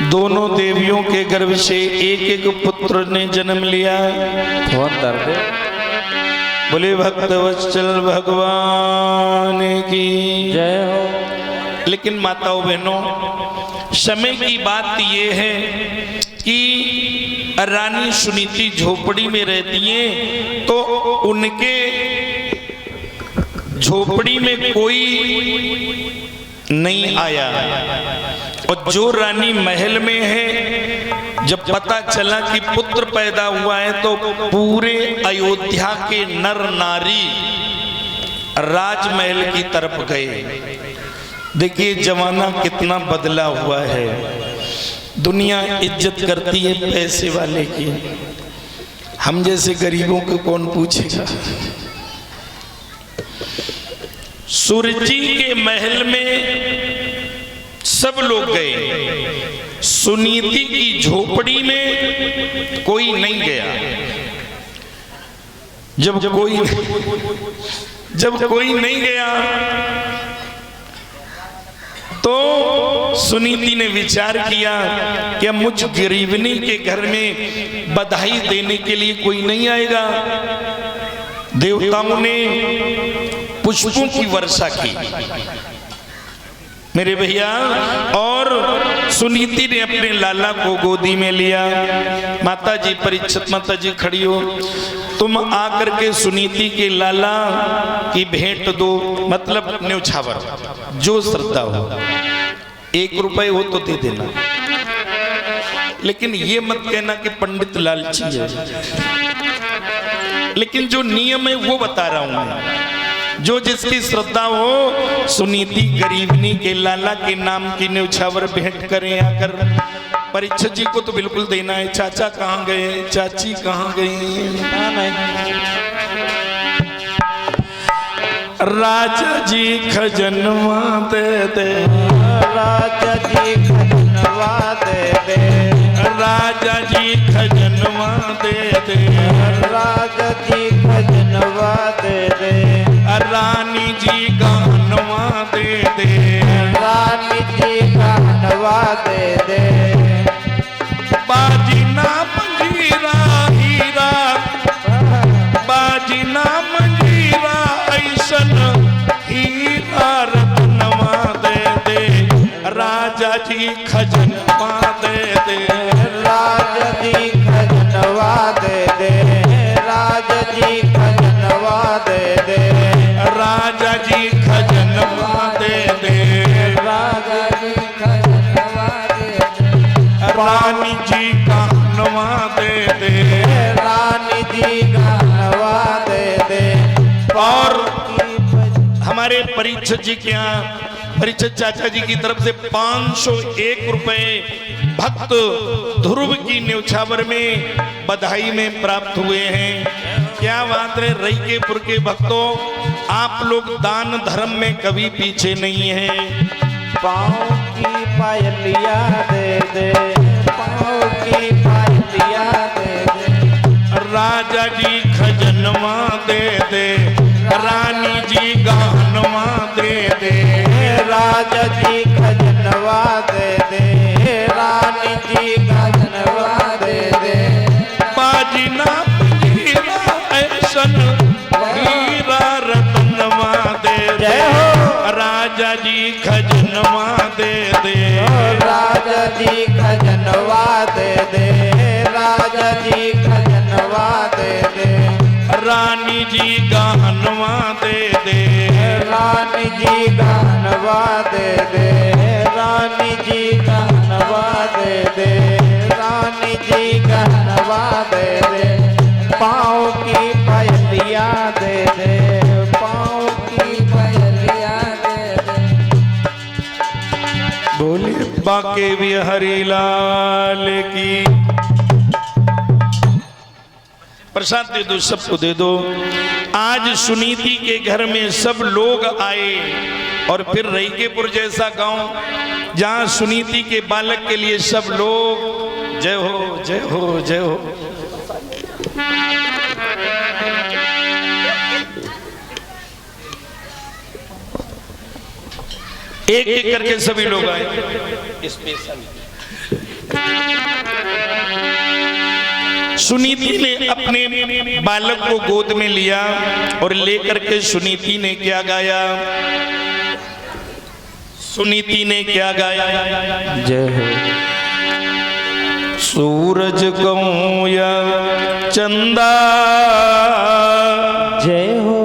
दोनों देवियों के गर्भ से एक एक पुत्र ने जन्म लिया। बहुत दर्द है। बोले भक्तवत्सल भगवान की जय हो। लेकिन माताओं बहनों, समय की बात यह है कि रानी सुनीति झोपड़ी में रहती हैं, तो उनके झोपड़ी में कोई नहीं आया। और जो रानी महल में है, जब पता चला कि पुत्र पैदा हुआ है, तो पूरे अयोध्या के नर नारी राजमहल की तरफ गए। देखिए जमाना कितना बदला हुआ है। दुनिया इज्जत करती है पैसे वाले की, हम जैसे गरीबों को कौन पूछेगा। सुरजी के महल में सब लोग गए, सुनीति की झोपड़ी में कोई नहीं गया। जब कोई नहीं गया तो सुनीति ने विचार किया कि मुझ गरीबनी के घर में बधाई देने के लिए कोई नहीं आएगा। देवताओं ने पुष्पों की वर्षा की मेरे भैया, और सुनीति ने अपने लाला को गोदी में लिया। माता जी, परीक्षित माता जी खड़ी हो, तुम आकर के सुनीति के लाला की भेंट दो, मतलब न्यौछावर, जो श्रद्धा हो। 1 रुपए हो तो दे देना, लेकिन ये मत कहना कि पंडित लालची है। लेकिन जो नियम है वो बता रहा हूं मैं। जो जिसकी श्रद्धा हो, सुनीति गरीबनी के लाला के नाम की न्यौछावर भेंट करें आकर। परीक्षित जी को तो बिल्कुल देना है। चाचा कहाँ गए, चाची कहाँ गई? राजा जी खजनवा दे दे, राजा जी खजनवा दे दे, राजा जी खजनवा दे दे, राजा जी खजनवा दे दे, रानी जी गहनवा दे दे, रानी जी गहनवा दे दे। बाजी नाम जीरा हीरा, बाजी नाम जीरा ऐसन हीरा रत्नवा दे दे, राजा जी खजनवा दे दे, राजा जी खजनवा दे दे, राजा जी खजनवा दे दे, राजा जी खजनवा दे दे, राजा जी खजनवा दे दे, रानी जी गहनवा दे दे, रानी जी गहनवा दे दे। और हमारे परीक्षित जी के यहाँ, परीक्षित चाचा जी की तरफ से 501 रुपए भक्त ध्रुव की न्यौछावर में बधाई में प्राप्त हुए हैं। क्या बात है रईकेपुर के भक्तों, आप लोग दान धर्म में कभी पीछे नहीं हैं। पाँव की पायलिया दे दे, पाँव की पायलिया दे दे, राजा जी खजनवा दे दे, रानी जी गहनवा दे दे, राजा जी खजनवा दे दे, रानी जी खजनवा दे दे। बाजी नाम हीरा ऐसन हीरा रत्नवा दे दे, राजा जी खजनवा दे दे, राजा जी खजनवा दे दे, राजा जी खजनवा दे दे, रानी जी गहनवा दे दे, रानी जी गहनवा दे दे, रानी जी गहनवा दे दे, रानी जी गहनवा दे दे। पाँव की पायलिया दे दे, पाँव की पायलिया दे दे। बोले बाके बिहारी लाल की। प्रसाद दे दो, सबको दे दो। आज सुनीति के घर में सब लोग आए, और फिर रईकेपुर जैसा गांव जहां सुनीति के बालक के लिए सब लोग जय हो जय हो जय हो। एक एक करके सभी लोग आए। स्पेशल सुनीति ने अपने बालक को गोद में लिया और लेकर के सुनीति ने क्या गाया? सुनीति ने क्या गाया? जय हो। सूरज कहूं या चंदा, जय हो।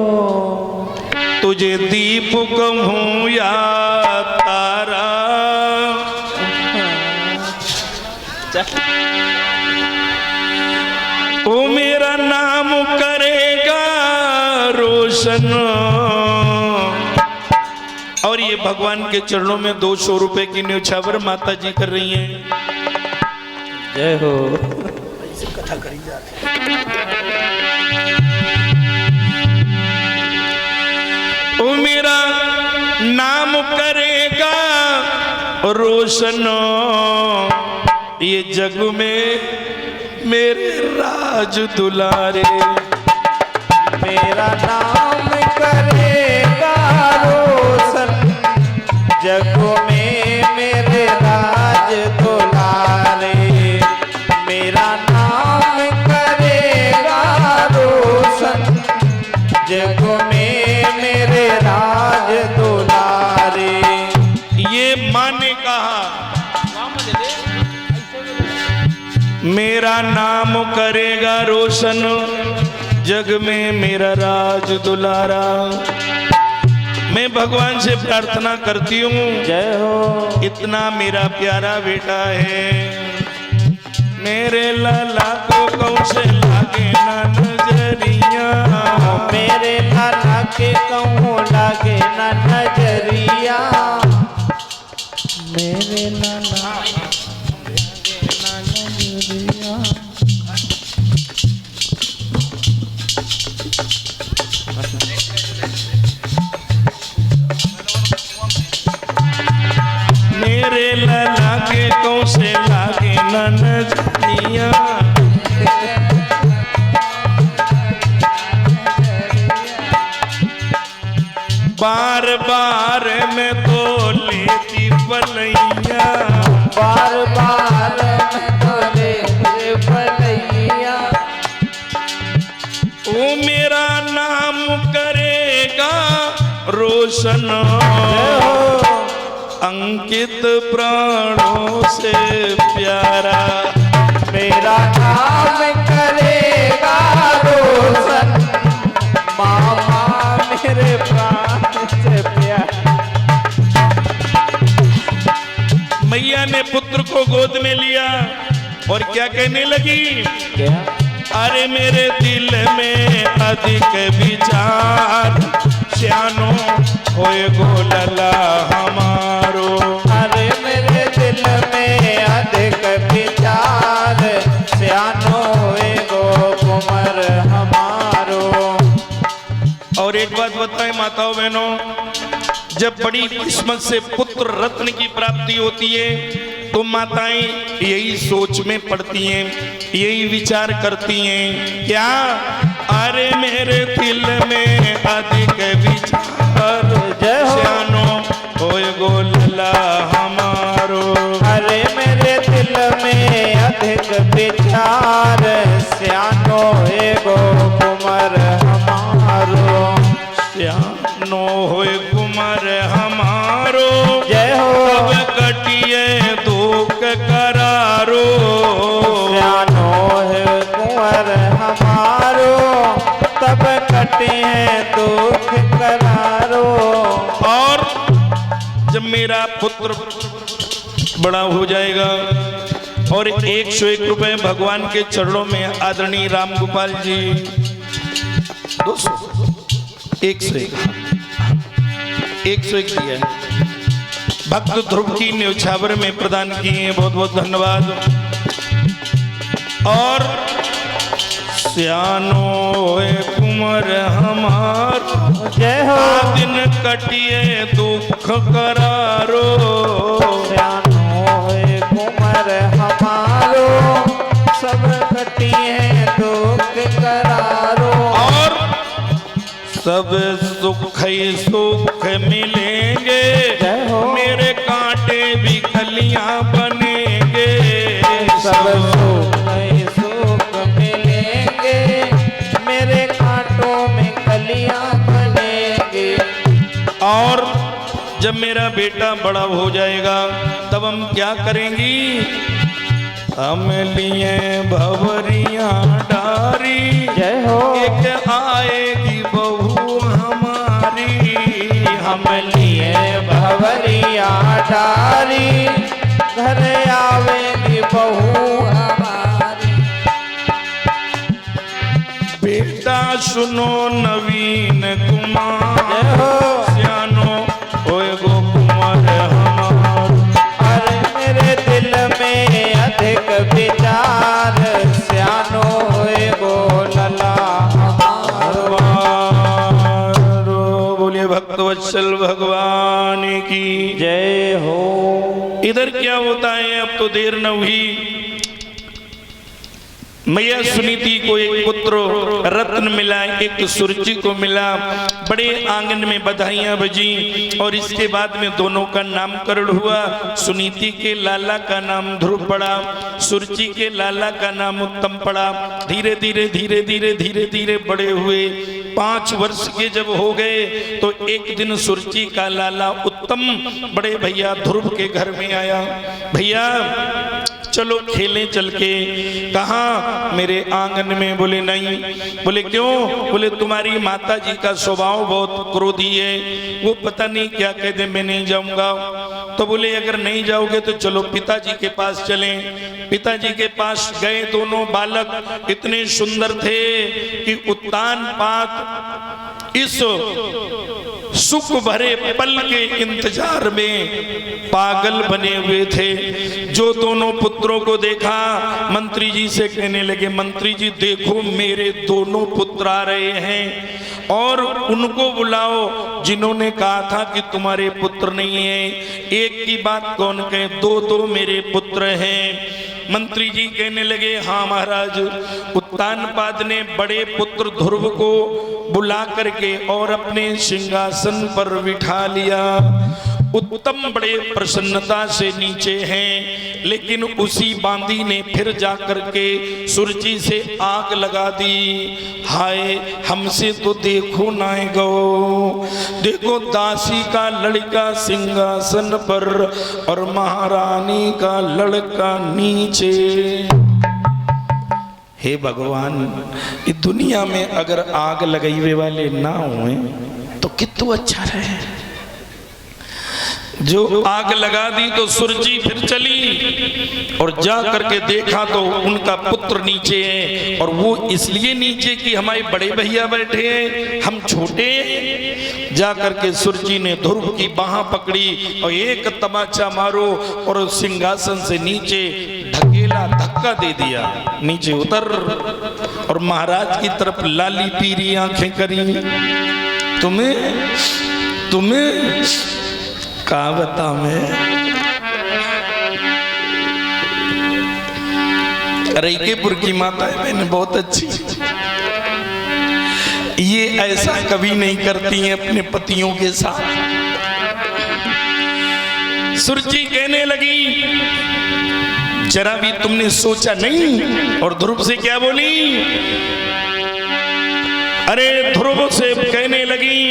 तुझे दीप कहूं या तारा, ओ मेरा नाम करेगा रोशन। और ये भगवान के चरणों में 200 रुपए की न्यौछावर माता जी कर रही हैं। जय हो। कथा करी जाती ओ मेरा नाम करेगा रोशन, ये जग में मेरे राज दुलारे। मेरा नाम करेगा रोशन, जग में मेरे राज दुलारे। मेरा नाम करेगा रोशन, जग में मेरे राज दुलारे। ये माँ ने कहा मेरा नाम करेगा रोशन, जग में मेरा राज दुलारा। मैं भगवान से प्रार्थना करती हूँ, जय हो। इतना मेरा प्यारा बेटा है, मेरे लाला को कौन से लागे ना नजरिया। मेरे लाला के कहूँ लागे ना नजरिया। मेरे लाला मेरे लाला के कौन से लागे ना नजरिया। बार बार मैं तो लेती पलैया, बार बार मैं तो लेती पलैया। ओ मेरा नाम करेगा रोशन, अंकित प्राणों से प्यारा। मेरा नाम करेगा रोशन, मामा मेरे प्राण से प्यारा। मैया ने पुत्र को गोद में लिया और क्या कहने लगी? क्या? अरे मेरे दिल में अधिक विचार, श्यानो होए गोलला हमारो। अरे मेरे दिल में अधिक विचार, श्यानो होए गो कुंवर हमारो। और एक बात बताएं माताओं बहनों, जब बड़ी किस्मत से पुत्र रत्न की प्राप्ति होती है तो माताएं यही सोच में पड़ती हैं, यही विचार करती हैं, क्या? अरे मेरे दिल में अधिक विचार, श्यानो होए गोलला हमारो। अरे मेरे दिल में अधिक विचार, श्यानो होए गो कुंवर हमारो। श्यानो होए कुंवर हमारो, जय हो। तब कटिए दुख करारो। श्यानो है कुंवर हमारो, तब कटे हैं दुख करारो। और जब मेरा पुत्र बड़ा हो जाएगा और 101 रुपए भगवान के चरणों में आदरणीय राम गोपाल जी 200 101 दिया है, भक्त ध्रुव की न्यौछावर में प्रदान किए, बहुत बहुत धन्यवाद। और श्यानो होए कुंवर हमार, जय हो। दिन कटिए दुख करारो। श्यानो होए कुंवर हमारो, सब कटी है दुख करारो। और सब सुख ही सुख मिलेंगे, जय हो। मेरे कांटे भी कलियां बनेंगे। जब मेरा बेटा बड़ा हो जाएगा तब हम क्या करेंगी? हम लिए भवरिया डारी, जय हो। एक आएगी बहू हमारी। हम लिए भवरिया डारी, घर आवेगी बहू हमारी। बेटा सुनो नवीन कुमार, जय हो। सियानो होए गो कुमार हमार। अरे मेरे दिल में अधिक विचार, सियानो होए गो लला हमारो। बोलिए भक्तवत्सल भगवान की जय हो। इधर क्या होता है? अब तो देर न हुई, मैया सुनीति को एक पुत्र रत्न मिला, एक सुरुचि को मिला। बड़े आंगन में बधाइयां बजी और इसके बाद में दोनों का नामकरण हुआ। सुनीति के लाला का नाम ध्रुव पड़ा, सुरुचि के लाला का नाम उत्तम पड़ा। धीरे धीरे धीरे धीरे धीरे धीरे बड़े हुए। 5 वर्ष के जब हो गए तो एक दिन सुरुचि का लाला उत्तम बड़े भैया ध्रुव के घर में आया। भैया चलो खेलें चल के। कहा? मेरे आंगन में। बोले नहीं। बोले क्यों? बोले तुम्हारी माता जी का स्वभाव बहुत क्रोधी है, वो पता नहीं क्या कह दे, मैं नहीं जाऊंगा। तो बोले अगर नहीं जाओगे तो चलो पिताजी के पास चलें। पिताजी के पास गए। दोनों बालक इतने सुंदर थे कि उत्तान पात इस सुख भरे पल के इंतजार में पागल बने हुए थे। जो दोनों पुत्रों को देखा मंत्री जी से कहने लगे, मंत्री जी देखो मेरे दोनों पुत्र आ रहे हैं और उनको बुलाओ जिन्होंने कहा था कि तुम्हारे पुत्र नहीं है। एक की बात कौन कहे, 2 मेरे पुत्र हैं। मंत्री जी कहने लगे, हाँ महाराज। उत्तानपाद ने बड़े पुत्र ध्रुव को बुला करके और अपने सिंहासन पर बिठा लिया। उत्तम बड़े प्रसन्नता से नीचे हैं, लेकिन उसी बांदी ने फिर जाकर के सुरुचि से आग लगा दी। हाय हमसे तो देखो नाय गो, देखो दासी का लड़का सिंहासन पर और महारानी का लड़का नीचे। हे भगवान, इस दुनिया में अगर आग लगाई वाले ना हुए तो कितना अच्छा रहे। जो आग लगा दी तो सुरजी फिर चली और जा करके देखा तो उनका पुत्र नीचे है। और वो इसलिए नीचे कि हमारे बड़े भैया बैठे हैं, हम छोटे। जा करके सुरजी ने ध्रुव की बाह पकड़ी और एक तमाचा मारो और सिंहासन से नीचे ढकेला, धक्का दे दिया। नीचे उतर और महाराज की तरफ लाली पीरी आंखें करी। तुम्हें का बता मैं, रईकेपुर की माता है, मैंने बहुत अच्छी। ये ऐसा कभी नहीं करती हैं अपने पतियों के साथ। सुरुचि कहने लगी, जरा भी तुमने सोचा नहीं? और ध्रुव से क्या बोली? अरे ध्रुव से कहने लगी,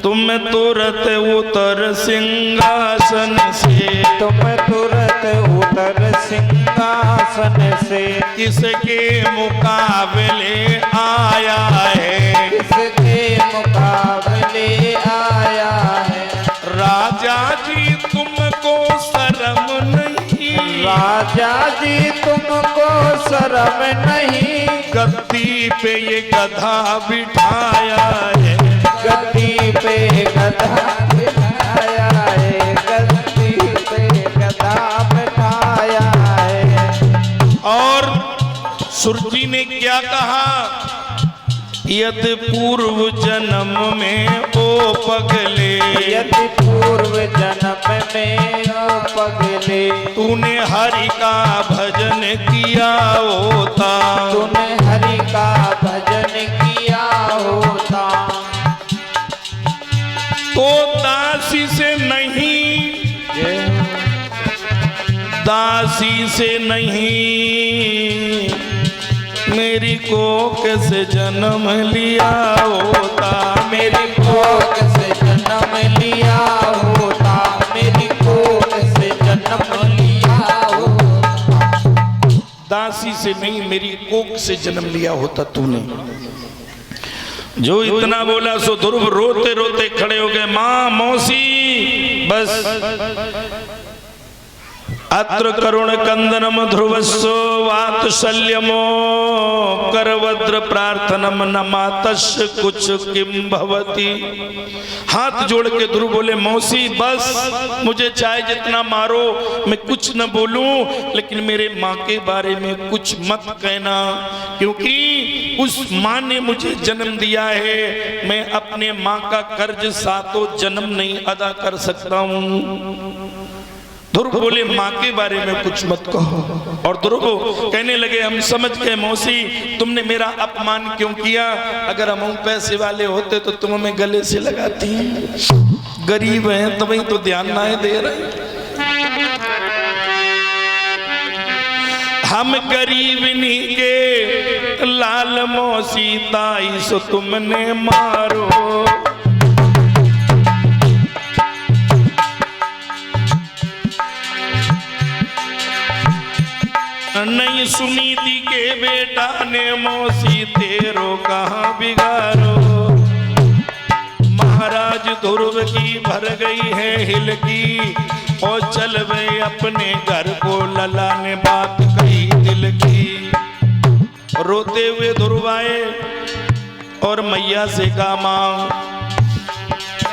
तुम तुरंत उतर सिंहासन से, तुम तुरंत उतर सिंहासन से। किसके मुकाबले आया है? किसके मुकाबले आया है? राजा जी तुमको शर्म नहीं? राजा जी तुमको शर्म नहीं? गद्दी पे ये गधा बिठाया है, गद्दी पे गधा बिठाया है, गद्दी पे गधा बिठाया है। और सुरजी ने क्या कहा? यदि पूर्व जन्म में ओ पगले, यदि पूर्व जन्म में ओ पगले, तूने हरि का भजन किया होता, तूने हरि का भजन किया होता, तो दासी से नहीं, दासी से नहीं, मेरी कोख से जन्म लिया होता, मेरी कोख से जन्म लिया होता, मेरी कोख से जन्म लिया होता। दासी से नहीं, मेरी कोख से जन्म लिया होता तूने। जो इतना बोला सो ध्रुव रोते रोते खड़े हो गए। मां, मौसी, बस अत्र करुण कंदनम ध्रुवस्सो वात्सल्यमो करवद्र प्रार्थनम न मातस्य कुछ किम भवति। हाथ जोड़ के ध्रुव बोले, मौसी बस, मुझे चाहे जितना मारो, मैं कुछ न बोलूं, लेकिन मेरे माँ के बारे में कुछ मत कहना, क्योंकि उस माँ ने मुझे जन्म दिया है। मैं अपने माँ का कर्ज 7 जन्म नहीं अदा कर सकता हूँ। ध्रुव बोले, माँ के बारे में कुछ मत कहो। और ध्रुव कहने लगे, हम समझ गए मौसी, तुमने मेरा अपमान क्यों किया। अगर हम पैसे वाले होते तो तुम हमें गले से लगाती। गरीब हैं तुम्हें तो ध्यान ना दे रहे। हम गरीब नहीं के लाल मौसी ताई सो तुमने मारो। नहीं सुनीति के बेटा ने मौसी तेरो कहाँ बिगाड़ो। महाराज ध्रुव की भर गई है हिल की, और चल गए अपने घर को। लला ने बात कही दिल की। रोते हुए ध्रुव आए और मैया से कहा, मां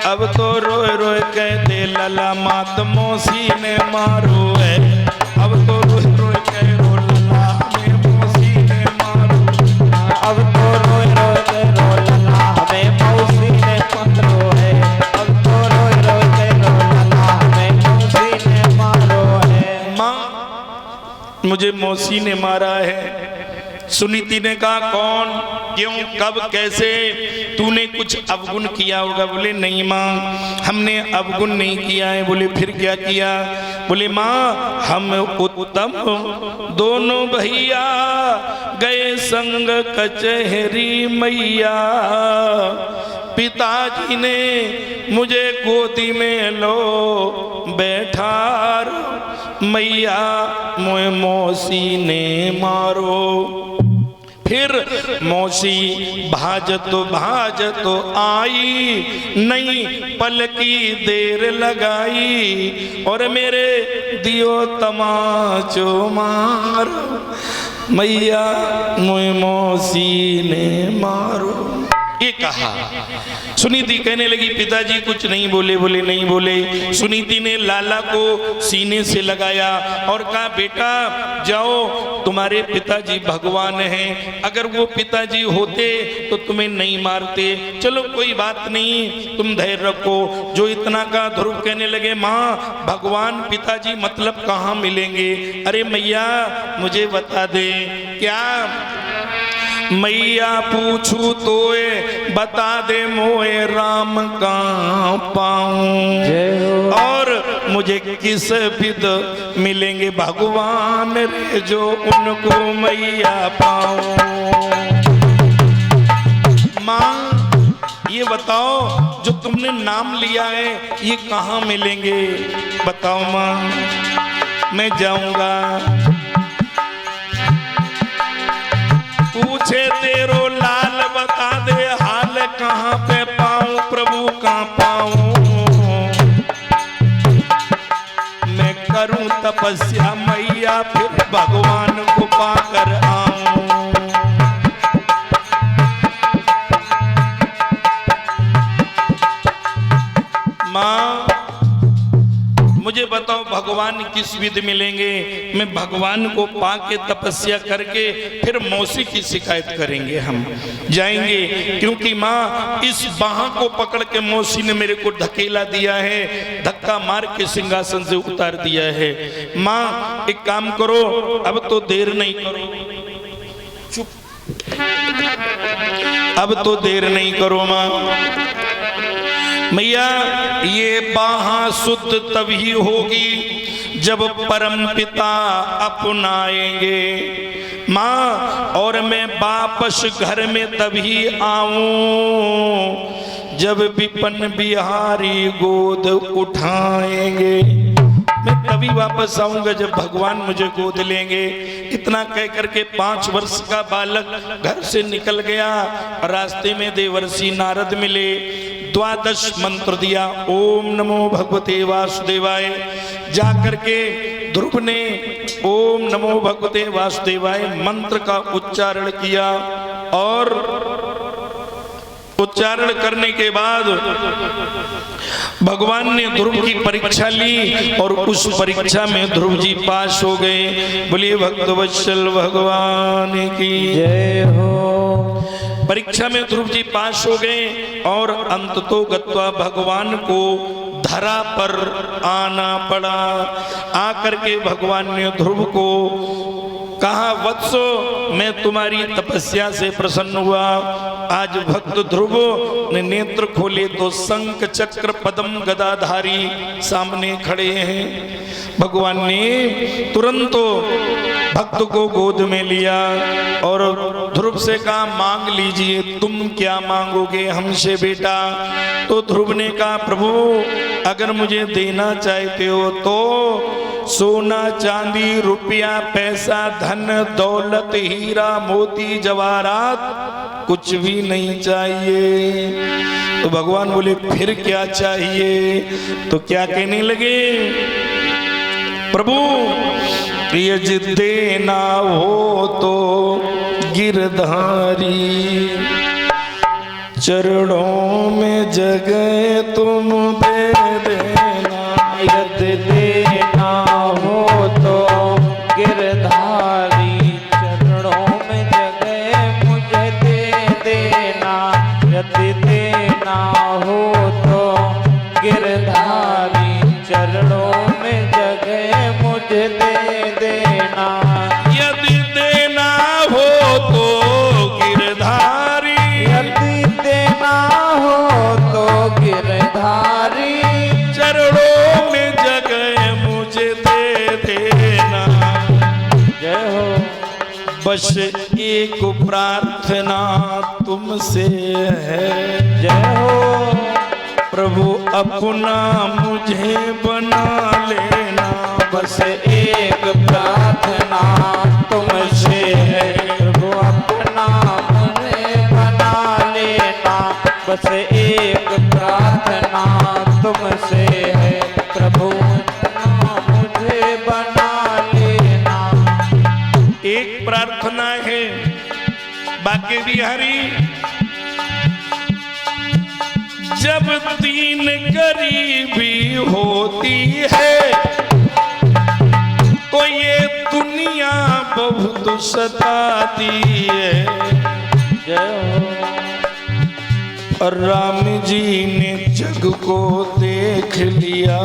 अब तो रोए रोए कहते लला मात मौसी ने मारो है। अब तो रोए रोए कह रो लला हमें मौसी ने मारो। अब तो रोए रोए के रो लला हमें मौसी ने मारो है। अब तो रोए रोए के रो लला हमें मौसी ने मारो है। माँ, मुझे मौसी ने मारा है। सुनीति ने कहा, कौन, क्यों, कब, कैसे, तूने कुछ अवगुण किया होगा। बोले, नहीं माँ, हमने अवगुण नहीं किया है। बोले, फिर क्या किया। बोले, माँ हम उत्तम दोनों भैया गए संग कचहरी मैया। पिताजी ने मुझे गोदी में लो बैठार, मैया मोए मौसी ने मारो। फिर मौसी भाजतो आई, नहीं पल की देर लगाई, और मेरे दियो तमाचो मार, मैया मोए मौसी ने मारो। ये कहा। सुनीति कहने लगी, पिताजी कुछ नहीं बोले। बोले, नहीं बोले। सुनीति ने लाला को सीने से लगाया और कहा, बेटा जाओ, तुम्हारे पिताजी भगवान हैं, अगर वो पिताजी होते तो तुम्हें नहीं मारते। चलो कोई बात नहीं, तुम धैर्य रखो। जो इतना का ध्रुव कहने लगे, माँ भगवान पिताजी मतलब कहाँ मिलेंगे। अरे मैया मुझे बता दे। क्या मैया पूछू तोए बता दे, मोए राम कहाँ पाऊं, और मुझे किस विद मिलेंगे भगवान रे, जो उनको मैया पाऊं। माँ ये बताओ, जो तुमने नाम लिया है ये कहाँ मिलेंगे, बताओ माँ, मैं जाऊंगा। पूछे तेरो लाल बता दे, हाल कहाँ पे पाऊं, प्रभु कहाँ पाऊं। मैं करूं तपस्या मैया, फिर भगवान को पाकर आऊं। माँ मुझे बताओ भगवान किस विधि मिलेंगे। मैं भगवान को पाके तपस्या करके फिर मौसी की शिकायत करेंगे, हम जाएंगे। क्योंकि माँ इस बाह को पकड़ के मौसी ने मेरे को धकेला दिया है, धक्का मार के सिंहासन से उतार दिया है। माँ एक काम करो, अब तो देर नहीं करो, चुप, अब तो देर नहीं करो माँ। मैया ये बाह शुद्ध तभी होगी जब परम पिता अपनाएंगे माँ, और मैं वापस घर में तभी आऊं जब विपन बिहारी गोद उठाएंगे मैं तभी वापस आऊंगा जब भगवान मुझे गोद लेंगे। इतना कह करके 5 वर्ष का बालक घर से निकल गया। रास्ते में देवर्षि नारद मिले, 12 मंत्र दिया, ओम नमो भगवते वासुदेवाय। जा करके ध्रुव ने ओम नमो भगवते वासुदेवाय मंत्र का उच्चारण किया और उच्चारण करने के बाद भगवान ने ध्रुव की परीक्षा ली और उस परीक्षा में ध्रुव जी पास हो गए। बोलिए भक्तवत्सल भगवान की जय हो। परीक्षा में ध्रुव जी पास हो गए और अंततो गत्वा भगवान को धरा पर आना पड़ा। आकर के भगवान ने ध्रुव को कहा, वत्सो मैं तुम्हारी तपस्या से प्रसन्न हुआ। आज भक्त ध्रुव ने नेत्र खोले तो शंख चक्र पद्म गदाधारी सामने खड़े हैं। भगवान ने तुरंत भक्त को गोद में लिया और ध्रुव से कहा, मांग लीजिए, तुम क्या मांगोगे हमसे बेटा। तो ध्रुव ने कहा, प्रभु अगर मुझे देना चाहते हो तो सोना चांदी रुपया पैसा धन दौलत हीरा मोती जवाहरात कुछ भी नहीं चाहिए। तो भगवान बोले फिर क्या चाहिए। तो क्या कहने लगे, प्रभु यज देना हो तो गिरधारी चरणों में जगह तुम दे देना। यदि देना हो तो गिरधारी चरणों में जगह मुझे दे देना। यदि देना हो तो गिरधारी चरणों में जगह मुझे दे देना। यदि देना हो तो गिरधारी, यदि देना हो तो गिरधारी चरणों में जगह मुझे दे देना। जय हो। बस एक प्रार्थना तुमसे है, जय हो। प्रभु अपना मुझे बना लेना। बस एक प्रार्थना तुमसे है, प्रभु अपना मुझे बना लेना। बस एक प्रार्थना तुमसे है, प्रभु अपना मुझे बना लेना। एक प्रार्थना है बाके बिहारी, जब 3 गरीबी होती है तो ये दुनिया बहुत सताती है। जय हो। और राम जी ने जग को देख लिया,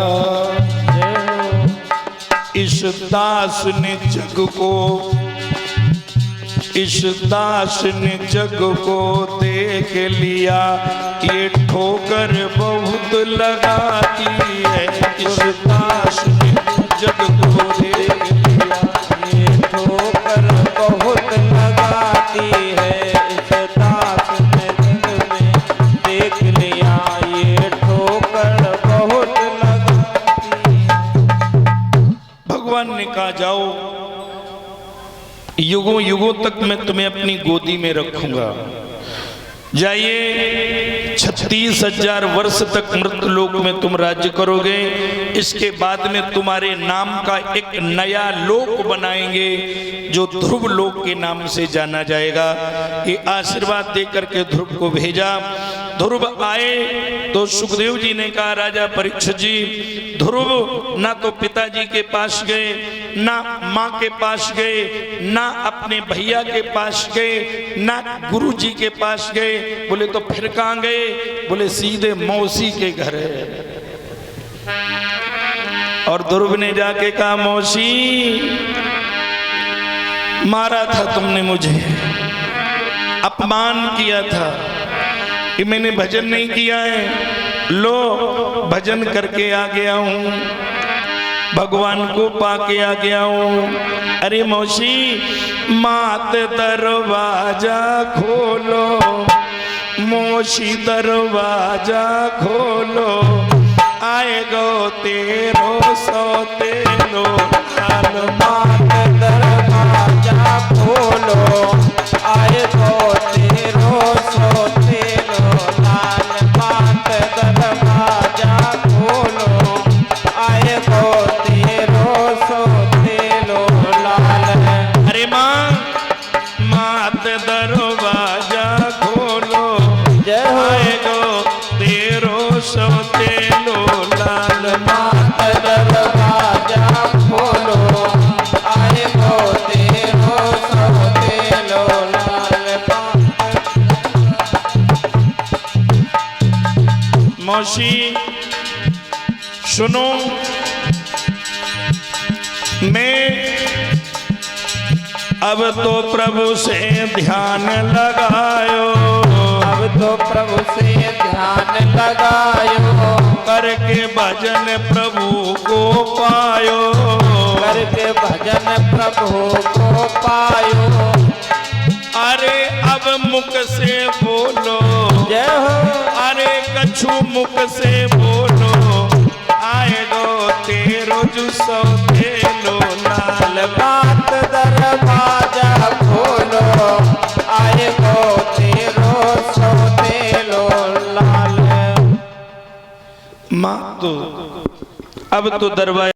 जय हो। इस दास ने जग को, इस दास ने जग को देख लिया। ये ठोकर बहुत लगाती है, इस दास ने जग को देख लिया। ये ठोकर बहुत लगाती है, इस दास ने जग में देख लिया। ये ठोकर बहुत लगाती है। भगवान ने कहा, जाओ युगों युगों तक मैं तुम्हें अपनी गोदी में रखूंगा। जाइए 36,000 वर्ष तक मृतलोक में तुम राज्य करोगे। इसके बाद में तुम्हारे नाम का एक नया लोक बनाएंगे जो ध्रुव लोक के नाम से जाना जाएगा। ये आशीर्वाद देकर के ध्रुव को भेजा। ध्रुव आए तो सुखदेव जी ने कहा, राजा परीक्षित जी, ध्रुव ना तो पिताजी के पास गए, ना माँ के पास गए, ना अपने भैया के पास गए, ना गुरु जी के पास गए। बोले तो फिर कहाँ गए? बोले सीधे मौसी के घर है। और ध्रुव ने जाके कहा, मौसी मारा था तुमने मुझे, अपमान किया था कि मैंने भजन नहीं किया है। लो भजन करके आ गया हूँ, भगवान को पाके आ गया हूँ। अरे मौसी मात दरवाजा खोलो, मोशी दरवाजा खोलो आएगो तेरो सौतेलो लाल मात दरवाजा खोलो आए गो तेरो सोतेलो लाल मात दरवाजा खोलो आए गो तेरो सोतेलो लाल अरे माँ मात दरवाजा खोलो जय हो आएगो तेरो सौतेलो लाल मात दरवाजा खोलो आए गो तेरो सोतेलो लाल मौसी सुनो मैं अब तो प्रभु से ध्यान लगायो अब तो प्रभु से ध्यान लगायो करके भजन प्रभु को पायो करके भजन प्रभु को पायो अरे अब मुख से बोलो जय हो अरे कछु मुख से बोलो आएगो तेरो जो सौतेलो लाल मात दरवाजा खोलो आए गो तेरो सोतेलो लाल माँ तो अब तो दरवाजा